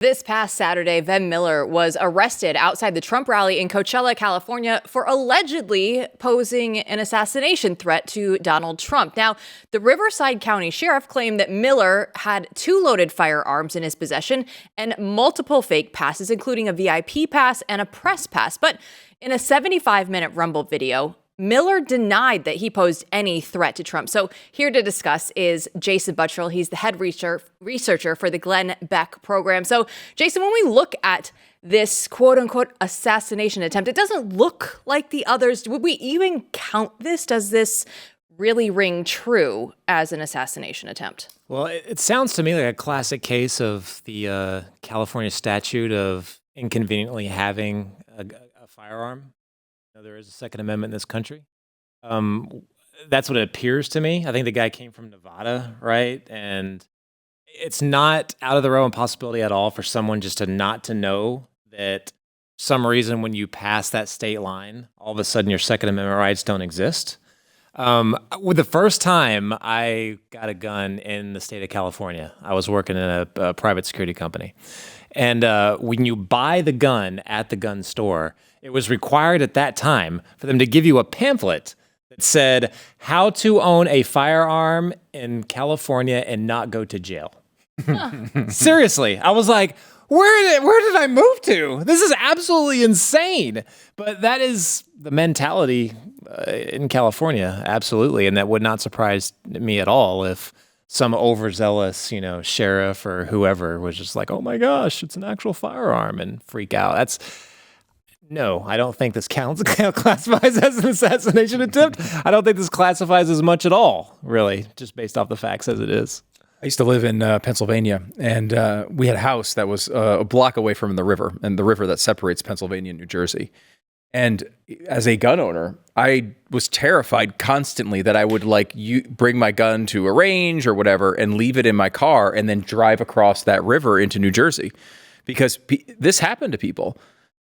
This past Saturday, Vem Miller was arrested outside the Trump rally in Coachella, California, for allegedly posing an assassination threat to Donald Trump. Now, the Riverside County Sheriff claimed that Miller had 2 loaded firearms in his possession and multiple fake passes, including a VIP pass and a press pass. But in a 75-minute Rumble video, Miller denied that he posed any threat to Trump. So here to discuss is Jason Buttrill. He's the head researcher for the Glenn Beck program. So, Jason, when we look at this quote-unquote assassination attempt, it doesn't look like the others. Would we even count this? Does this really ring true as an assassination attempt? Well, it sounds to me like a classic case of the California statute of inconveniently having a firearm. There is a Second Amendment in this country. That's what it appears to me. I think the guy came from Nevada, right? And it's not out of the realm of possibility at all for someone just to not to know that some reason when you pass that state line, all of a sudden your Second Amendment rights don't exist. With the first time I got a gun in the state of California, I was working in a private security company. And when you buy the gun at the gun store, it was required at that time for them to give you a pamphlet that said how to own a firearm in California and not go to jail. Seriously, I was like, where did I move to? This is absolutely insane. But that is the mentality in California, absolutely. And that would not surprise me at all if some overzealous, sheriff or whoever was just like, oh my gosh, it's an actual firearm and freak out. No, I don't think this classifies as an assassination attempt. I don't think this classifies as much at all, really, just based off the facts as it is. I used to live in Pennsylvania, and we had a house that was a block away from the river, and the river that separates Pennsylvania and New Jersey. And as a gun owner, I was terrified constantly that I would bring my gun to a range or whatever and leave it in my car and then drive across that river into New Jersey, because this happened to people.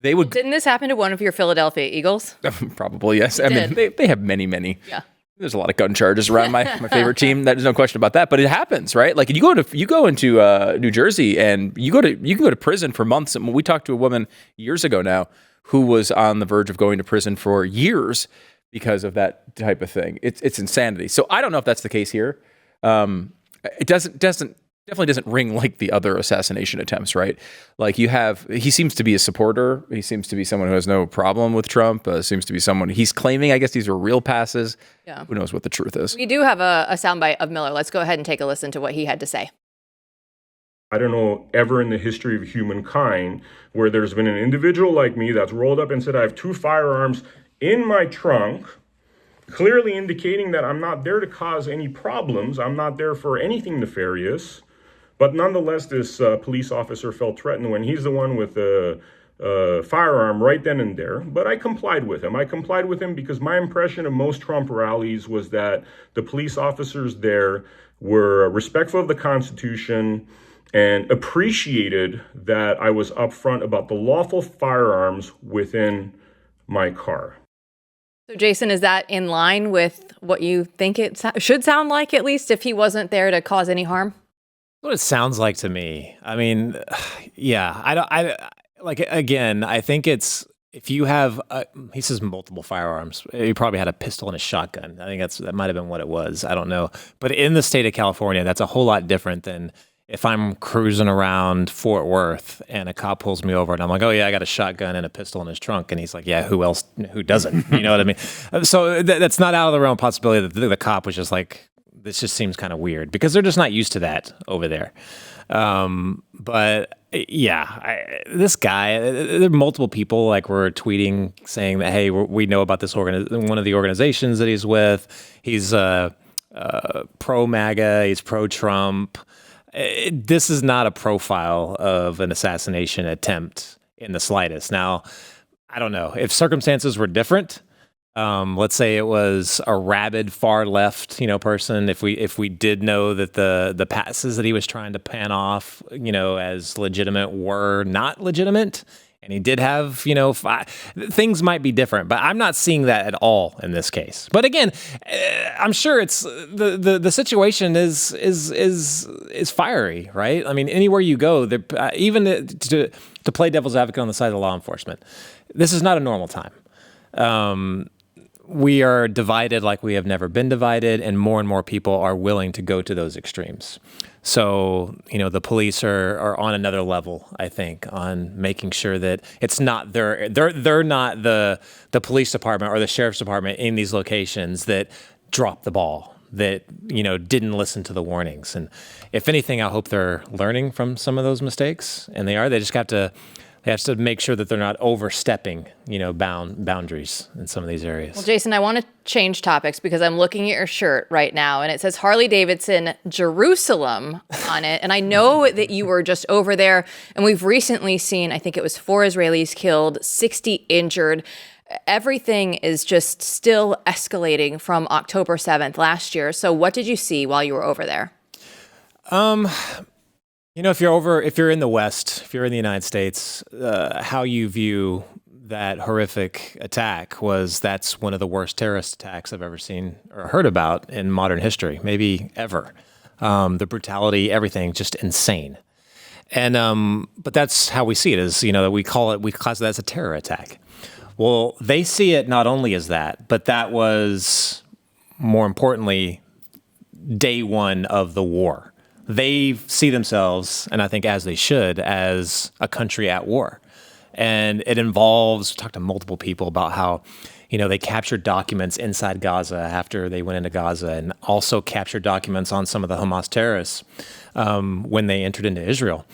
Didn't this happen to one of your Philadelphia Eagles? Probably, yes. I mean, they have many. Yeah. There's a lot of gun charges around my favorite team. There's no question about that. But it happens, right? Like you go into New Jersey and you can go to prison for months. And we talked to a woman years ago now who was on the verge of going to prison for years because of that type of thing. It's insanity. So I don't know if that's the case here. It definitely doesn't ring like the other assassination attempts, right? Like he seems to be a supporter. He seems to be someone who has no problem with Trump. Seems to be someone he's claiming, I guess these are real passes. Yeah. Who knows what the truth is? We do have a soundbite of Miller. Let's go ahead and take a listen to what he had to say. I don't know ever in the history of humankind where there's been an individual like me that's rolled up and said, I have 2 firearms in my trunk, clearly indicating that I'm not there to cause any problems. I'm not there for anything nefarious. But nonetheless, this police officer felt threatened when he's the one with the firearm right then and there. But I complied with him. I complied with him because my impression of most Trump rallies was that the police officers there were respectful of the Constitution and appreciated that I was upfront about the lawful firearms within my car. So, Jason, is that in line with what you think it should sound like, at least, if he wasn't there to cause any harm? What it sounds like to me. I mean, yeah, I think it's, if you have, he says multiple firearms, he probably had a pistol and a shotgun. I think that might've been what it was. I don't know. But in the state of California, that's a whole lot different than if I'm cruising around Fort Worth and a cop pulls me over and I'm like, oh yeah, I got a shotgun and a pistol in his trunk. And he's like, yeah, who doesn't? You know what I mean? So that's not out of the realm of possibility that the cop was just like, this just seems kind of weird because they're just not used to that over there. But yeah, this guy, there are multiple people were tweeting saying that, hey, we know about this one of the organizations that he's with. He's pro MAGA, he's pro Trump. This is not a profile of an assassination attempt in the slightest. Now, I don't know if circumstances were different. Let's say it was a rabid far left, person. If we did know that the passes that he was trying to pan off, as legitimate were not legitimate, And he did have, things might be different, but I'm not seeing that at all in this case. But again, I'm sure it's the situation is fiery, right? I mean, anywhere you go, even to play devil's advocate on the side of law enforcement, this is not a normal time. We are divided like we have never been divided, and more people are willing to go to those extremes. So, the police are on another level, I think, on making sure that it's not they're not the police department or the sheriff's department in these locations that dropped the ball, that, didn't listen to the warnings. And if anything, I hope they're learning from some of those mistakes, and they are. They just have to make sure that they're not overstepping, boundaries in some of these areas. Well, Jason, I want to change topics because I'm looking at your shirt right now and it says Harley Davidson Jerusalem on it. And I know that you were just over there, and we've recently seen, I think it was 4 Israelis killed, 60 injured. Everything is just still escalating from October 7th last year. So what did you see while you were over there? If you're in the West, if you're in the United States, how you view that horrific attack was that's one of the worst terrorist attacks I've ever seen or heard about in modern history, maybe ever. The brutality, everything, just insane. And but that's how we see it, is that we class that as a terror attack. Well, they see it not only as that, but that was, more importantly, day one of the war. They see themselves, and I think as they should, as a country at war. And it involves, talked to multiple people about how, they captured documents inside Gaza after they went into Gaza, and also captured documents on some of the Hamas terrorists when they entered into Israel.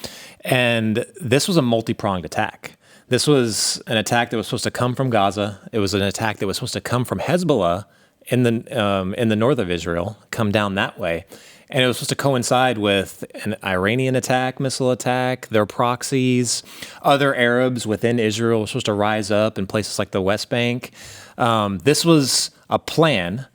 And this was a multi-pronged attack. This was an attack that was supposed to come from Gaza. It was an attack that was supposed to come from Hezbollah in the north of Israel, come down that way. And it was supposed to coincide with an Iranian missile attack, their proxies, other Arabs within Israel were supposed to rise up in places like the West Bank. This was a plan,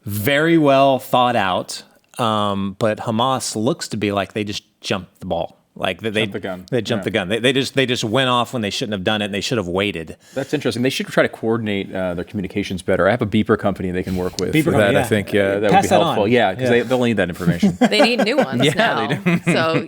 very well thought out, but Hamas looks to be like they just jumped the ball. Like they jumped the gun. They just went off when they shouldn't have done it, and they should have waited. That's interesting. They should try to coordinate their communications better. I have a beeper company they can work with for that. Yeah. I think that would be helpful. Yeah, because they'll need that information. They need new ones now. They do. So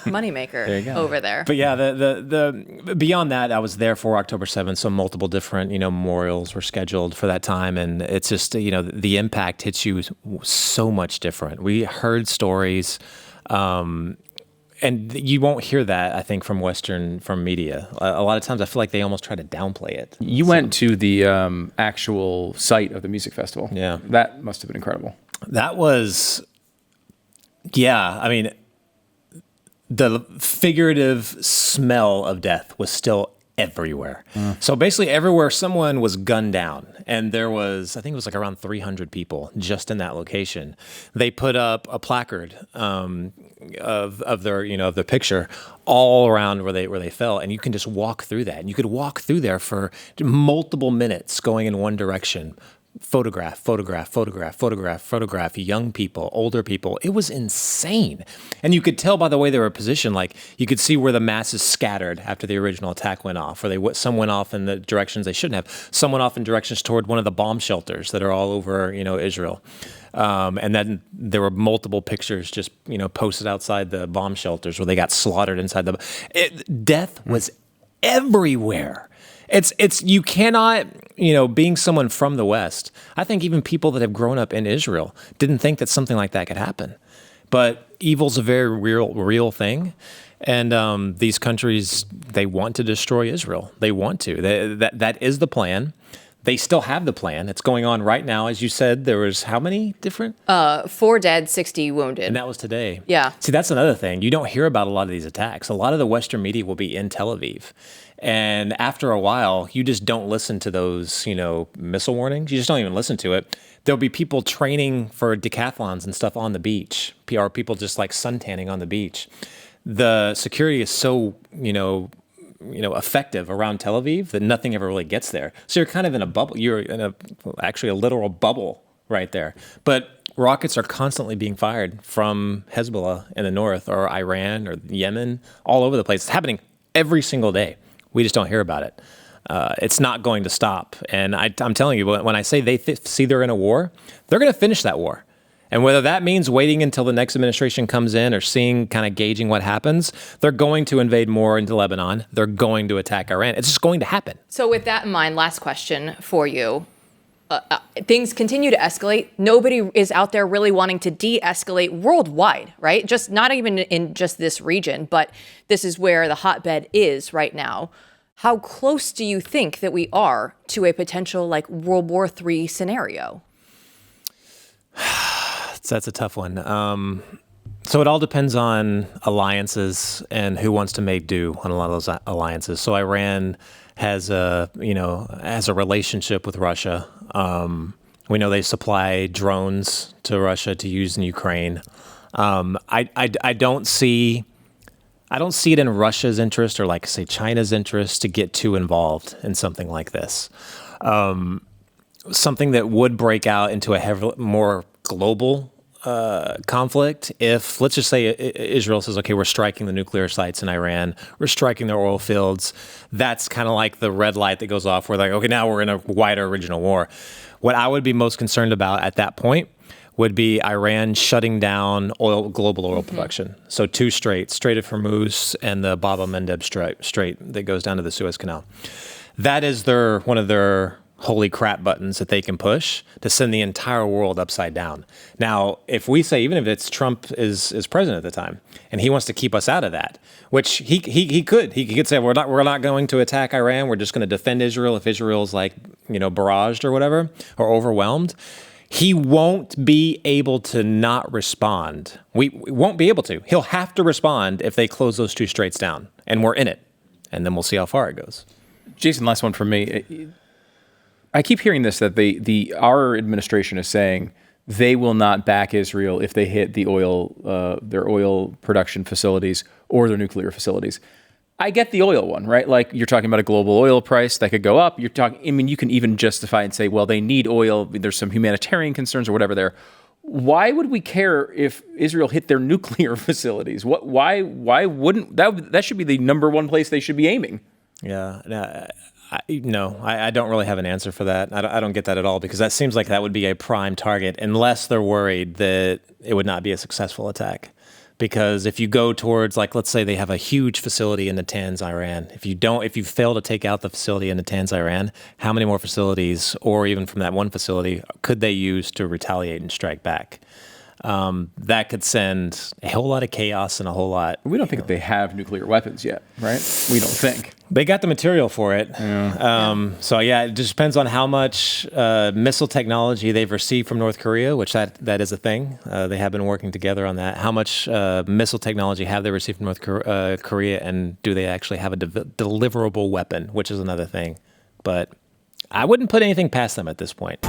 moneymaker over there. But yeah, the beyond that, I was there for October 7th, so multiple different memorials were scheduled for that time, and it's just the impact hits you so much different. We heard stories. And you won't hear that, I think, from media. A lot of times I feel like they almost try to downplay it. You went to the actual site of the music festival. Yeah. That must have been incredible. That was, I mean, the figurative smell of death was still everywhere. So basically everywhere someone was gunned down, and there was, I think it was like around 300 people just in that location. They put up a placard of their picture all around where they fell, and you can just walk through that, and you could walk through there for multiple minutes going in one direction. Photograph, young people, older people. It was insane. And you could tell by the way they were positioned, like you could see where the masses scattered after the original attack went off, or some went off in the directions they shouldn't have. Some went off in directions toward one of the bomb shelters that are all over, Israel. And then there were multiple pictures just, posted outside the bomb shelters where they got slaughtered inside death was everywhere. It's you cannot, being someone from the West, I think even people that have grown up in Israel didn't think that something like that could happen. But evil's a very real thing. And these countries, they want to destroy Israel. They want to. That is the plan. They still have the plan. It's going on right now. As you said, there was how many different? 4 dead, 60 wounded. And that was today. Yeah. See, that's another thing. You don't hear about a lot of these attacks. A lot of the Western media will be in Tel Aviv. And after a while, you just don't listen to those, missile warnings. You just don't even listen to it. There'll be people training for decathlons and stuff on the beach. PR people just like suntanning on the beach. The security is so, effective around Tel Aviv that nothing ever really gets there. So you're kind of in a bubble. You're in actually a literal bubble right there. But rockets are constantly being fired from Hezbollah in the north, or Iran or Yemen, all over the place. It's happening every single day. We just don't hear about it. It's not going to stop. And I'm telling you, when I say they see they're in a war, they're going to finish that war. And whether that means waiting until the next administration comes in or seeing, kind of gauging what happens, they're going to invade more into Lebanon. They're going to attack Iran. It's just going to happen. So with that in mind, last question for you. Things continue to escalate. Nobody is out there really wanting to de-escalate worldwide, right? Just not even in just this region, but this is where the hotbed is right now. How close do you think that we are to a potential like World War III scenario? That's a tough one. So it all depends on alliances and who wants to make do on a lot of those alliances. So Iran has a relationship with Russia. We know they supply drones to Russia to use in Ukraine. I don't see it in Russia's interest or, like, say, China's interest to get too involved in something like this. Something that would break out into a more global conflict if, let's just say, Israel says, okay, we're striking the nuclear sites in Iran, we're striking their oil fields. That's kind of like the red light that goes off. We're like, okay, now we're in a wider regional war. What I would be most concerned about at that point would be Iran shutting down global oil production. So two Strait of Hormuz and the Bab el-Mandeb Strait that goes down to the Suez Canal. That is one of their holy crap buttons that they can push to send the entire world upside down. Now, if we say, even if it's Trump is president at the time, and he wants to keep us out of that, which he could say, we're not going to attack Iran. We're just going to defend Israel if Israel's like, barraged or whatever, or overwhelmed. He won't be able to not respond. We won't be able to. He'll have to respond if they close those two straits down, and we're in it. And then we'll see how far it goes. Jason, last one from me. I keep hearing this, that our administration is saying they will not back Israel if they hit the their oil production facilities or their nuclear facilities. I get the oil one, right? Like, you're talking about a global oil price that could go up. You can even justify and say, well, they need oil. There's some humanitarian concerns or whatever there. Why would we care if Israel hit their nuclear facilities? Why wouldn't that should be the number one place they should be aiming? Yeah. I don't really have an answer for that. I don't get that at all, because that seems like that would be a prime target unless they're worried that it would not be a successful attack. Because if you go towards, like, let's say they have a huge facility in Natanz, Iran. If you fail to take out the facility in Natanz, Iran, how many more facilities, or even from that one facility, could they use to retaliate and strike back? That could send a whole lot of chaos and a whole lot. We don't think they have nuclear weapons yet, right? We don't think. They got the material for it. Yeah. So yeah, it just depends on how much missile technology they've received from North Korea, which that is a thing. They have been working together on that. How much missile technology have they received from North Korea, and do they actually have a deliverable weapon, which is another thing. But I wouldn't put anything past them at this point.